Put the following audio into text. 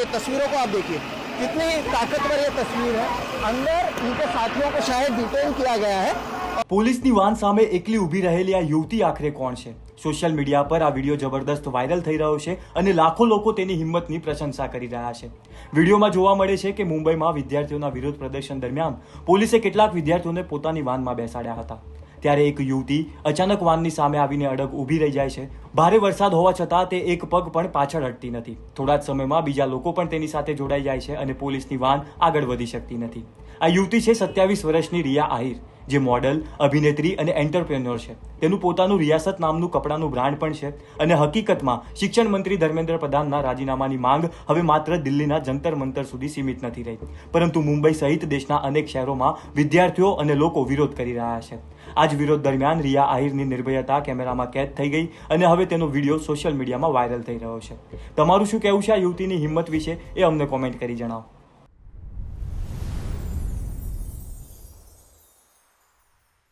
ये तस्वीरों को आप देखिए, कितनी ताकतवर ये तस्वीर है। अंदर इनके साथियों को शायद डिटेन किया गया है। પોલીસની વાન સામે એકલી ઊભી રહેલી આ યુવતી આખરે કોણ છે? સોશિયલ મીડિયા પર આ વિડીયો જબરદસ્ત વાયરલ થઈ રહ્યો છે અને લાખો લોકો તેની હિંમતની પ્રશંસા કરી રહ્યા છે. વિડીયોમાં જોવા મળે છે કે મુંબઈમાં વિદ્યાર્થીઓના વિરોધ પ્રદર્શન દરમિયાન પોલીસે કેટલાક વિદ્યાર્થીઓને પોતાની વાનમાં બેસાડ્યા હતા. ત્યારે એક યુવતી અચાનક વાનની સામે આવીને અડગ ઊભી રહી જાય છે. ભારે વરસાદ હોવા છતાં તે એક પગ પણ પાછળ હટતી નથી. થોડા જ સમયમાં બીજા લોકો પણ તેની સાથે જોડાઈ જાય છે અને પોલીસની વાન આગળ વધી શકતી નથી. આ યુવતી છે 27 વર્ષની રિયા આહિર, જે મોડલ, અભિનેત્રી અને એન્ટરપ્રેન્યોર છે. તેનું પોતાનું રિયાસત નામનું કપડાનું બ્રાન્ડ પણ છે અને હકીકતમાં શિક્ષણ મંત્રી ધર્મેન્દ્ર પ્રધાનના રાજીનામાની માંગ હવે માત્ર દિલ્હીના જંતર મંતર સુધી સીમિત નથી રહી, પરંતુ મુંબઈ સહિત દેશના અનેક શહેરોમાં વિદ્યાર્થીઓ અને લોકો વિરોધ કરી રહ્યા છે. આ જ વિરોધ દરમિયાન રિયા આહિરની નિર્ભયતા કેમેરામાં કેદ થઈ ગઈ અને હવે તેનો વિડીયો સોશિયલ મીડિયામાં વાયરલ થઈ રહ્યો છે. તમારું શું કહેવું છે આ યુવતીની હિંમત વિશે એ અમને કોમેન્ટ કરી જણાવો.